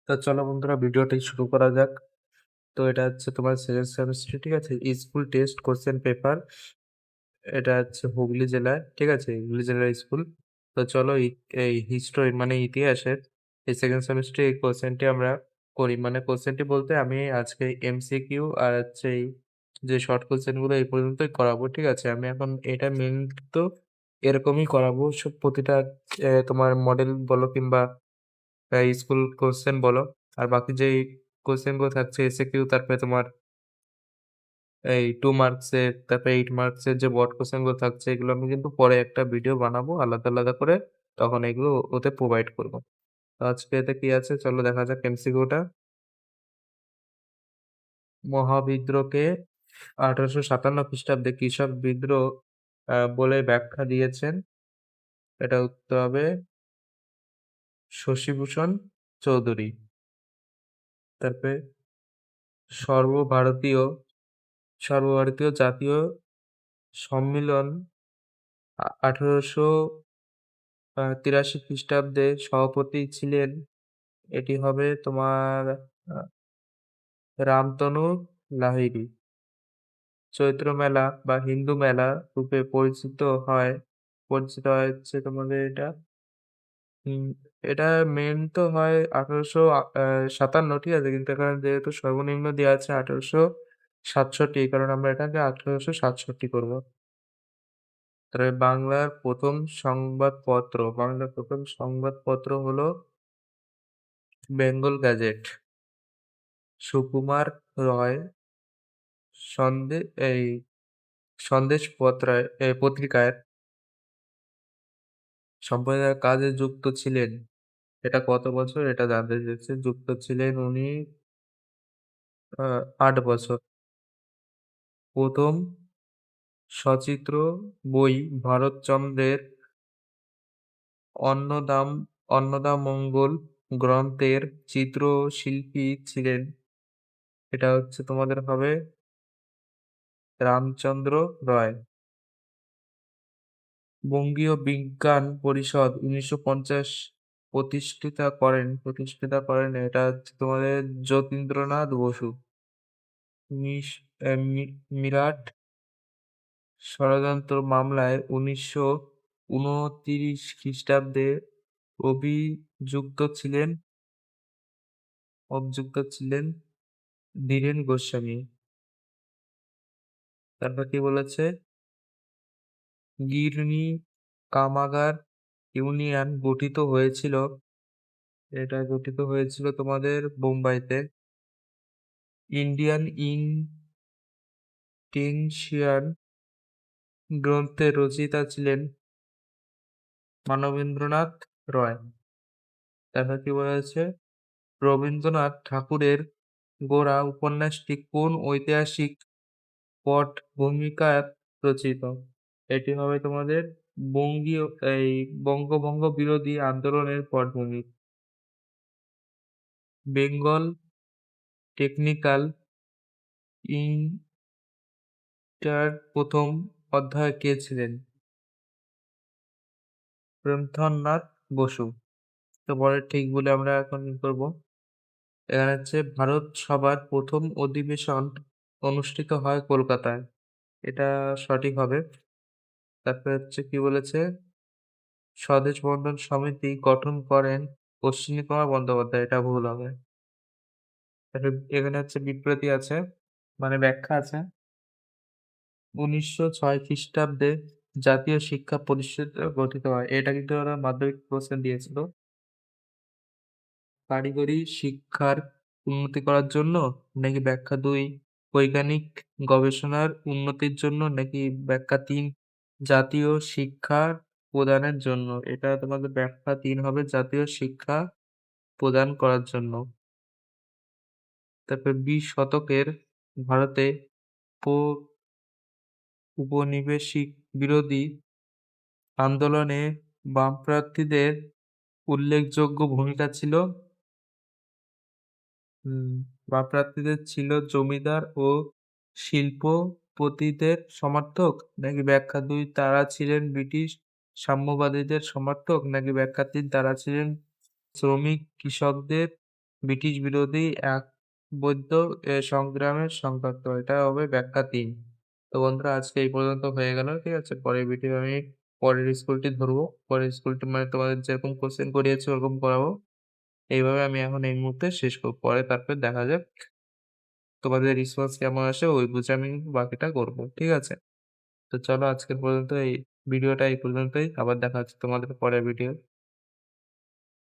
তো চলো বন্ধুরা ভিডিওটি শুরু করা যাক। তো এটা হচ্ছে তোমার সেকেন্ড সেমিস্টার, ঠিক আছে? School test question paper. এটা হচ্ছে হুগলি জেলায়, ঠিক আছে? হুগলি জেলার স্কুল। তো চলো এই হিস্টোরি মানে ইতিহাসের এই সেকেন্ড সেমিস্টার এই কোশ্চেনটি আমরা করি। মানে কোশ্চেনটি বলতে আমি আজকে এমসিকিউ আর হচ্ছে এই যে শর্ট কোশ্চেন গুলো এই পর্যন্তই করাবো, ঠিক আছে? আমি এখন এটা মেন তো এরকমই করাবো সব প্রতিটা তোমার মডেল বলো কিংবা স্কুল কোশ্চেন বলো। আর বাকি যেই কোশ্চেন গুলো থাকছে এসএকিউ, তারপরে তোমার এই 2 মার্কসের, তারপরে 8 মার্কসের যে বড় কোশ্চেন গুলো থাকছে এগুলো আমি কিন্তু পরে একটা ভিডিও বানাবো আলাদা আলাদা করে, তখন এগুলো ওতে প্রোভাইড করবো। তো আজকে এতে কি আছে চলো দেখা যাক এমসিকিউটা। মহাবিদ্রোহকে 1857 খ্রিস্টাব্দে কৃষক বিদ্রোহ বলে ব্যাখ্যা দিয়েছেন। এটা উত্তর হবে শশীভূষণ চৌধুরী। তারপরে সর্বভারতীয় সর্বভারতীয় জাতীয় সম্মিলন 1883 খ্রিস্টাব্দে সভাপতি ছিলেন। এটি হবে তোমার আহ, রামতনু লাহিড়ী। চৈত্র মেলা বা হিন্দু মেলা রূপে পরিচিত হয় হচ্ছে তোমাদের এটা। উম, এটা মেন তো হয় 1857, ঠিক আছে? কিন্তু এখানে যেহেতু সর্বনিম্ন দেওয়া আছে 1867, এই কারণে আমরা এটাকে 1867 করবো। তবে বাংলার প্রথম সংবাদপত্র হলো বেঙ্গল গ্যাজেট। সুকুমার রয় সন্দে এই পত্রিকায় সম্পাদকের কাজে যুক্ত ছিলেন। এটা কত বছর এটা জানতে চেয়েছে। যুক্ত ছিলেন উনি 8 বছর। প্রথম সচিত্র বই ভারতচন্দ্রের অন্নদাম অন্নদামঙ্গল গ্রন্থের চিত্রশিল্পী ছিলেন। এটা হচ্ছে তোমাদের হবে রামচন্দ্র রায়। বঙ্গীয় বিজ্ঞান পরিষদ 1950 প্রতিষ্ঠিতা করেন এটা হচ্ছে তোমাদের যতীন্দ্রনাথ বসু। মিরাট ষড়যন্ত্র মামলায় 1929 খ্রিস্টাব্দে অভিযুক্ত ছিলেন অভিযুক্ত ছিলেন ধীরেন গোস্বামী। তারপর কি বলেছে? গিরনি কামাগার ইউনিয়ন গঠিত হয়েছিল তোমাদের বোম্বাইতে। ইন্ডিয়ান ইনটেনশিয়ান গ্রন্থের রচয়িতা ছিলেন মানবেন্দ্রনাথ রয়। তারপর কি বলা হয়েছে? রবীন্দ্রনাথ ঠাকুরের গোরা উপন্যাসটি কোন ঐতিহাসিক পটভূমিকায় রচিত? এটি হবে তোমাদের বঙ্গীয় এই বঙ্গভঙ্গ বিরোধী আন্দোলনের পটভূমি। বেঙ্গল টেকনিক্যাল ইন্টার প্রথম অধ্যক্ষ কে ছিলেন? প্রেমথনাথ বসু। তো পরের ঠিক বলে আমরা এখন করব। এখানে হচ্ছে ভারত সভার প্রথম অধিবেশন অনুষ্ঠিত হয় কলকাতায়। এটা সঠিক হবে। তারপরে হচ্ছে কি বলেছে? স্বদেশ বন্ধন সমিতি গঠন করেন অশ্বিনী কুমার বন্দ্যোপাধ্যায়। এটা ভুল হবে। তারপরে এখানে হচ্ছে বিবৃতি আছে, মানে ব্যাখ্যা আছে। 1906 খ্রিস্টাব্দে জাতীয় শিক্ষা পরিষদ গঠিত হয়। এটা কিন্তু ওরা মাধ্যমিক প্রশ্ন দিয়েছিল। কারিগরি শিক্ষার উন্নতি করার জন্য, নাকি ব্যাখ্যা 2 বৈজ্ঞানিক গবেষণার উন্নতির জন্য, নাকি ব্যাখ্যা 3 জাতীয় শিক্ষা প্রদানের জন্য? এটা তোমাদের ব্যাখ্যা 3 হবে, জাতীয় শিক্ষা প্রদান করার জন্য। তারপর 20 শতকের ভারতে উপনিবেশিক বিরোধী আন্দোলনে বামপন্থীদের উল্লেখযোগ্য ভূমিকা ছিল। হুম, বামপন্থীদের ছিল জমিদার ও শিল্পপতিদের সমর্থক, নাকি ব্যাখ্যা 2 তারা ছিলেন ব্রিটিশ সাম্যবাদীদের সমর্থক, নাকি ব্যাখ্যা 3 তারা ছিলেন শ্রমিক কৃষকদের ব্রিটিশ বিরোধী এক বৌদ্ধ সংগ্রামের সংক্রান্ত। এটা হবে ব্যাখ্যা ৩। তো বন্ধুরা আজকে এই পর্যন্ত হয়ে গেল। ঠিক আছে? পরের ভিডিও আমি পরের স্কুলটি ধরবো। পরের স্কুলটি মানে তোমাদের যেরকম কোয়েশ্চেন করিয়েছি ওরকম করাবো। এইভাবে আমি এখন এই মুহূর্তে শেষ করব। পরে তারপর দেখা যাক তোমাদের রেসপন্স কেমন আসে ওই বুঝে আমি বাকিটা করব। ঠিক আছে? তো চলো আজকের পর্যন্ত এই ভিডিওটা এই পর্যন্তই। আবার দেখা হচ্ছে তোমাদের পরের ভিডিও।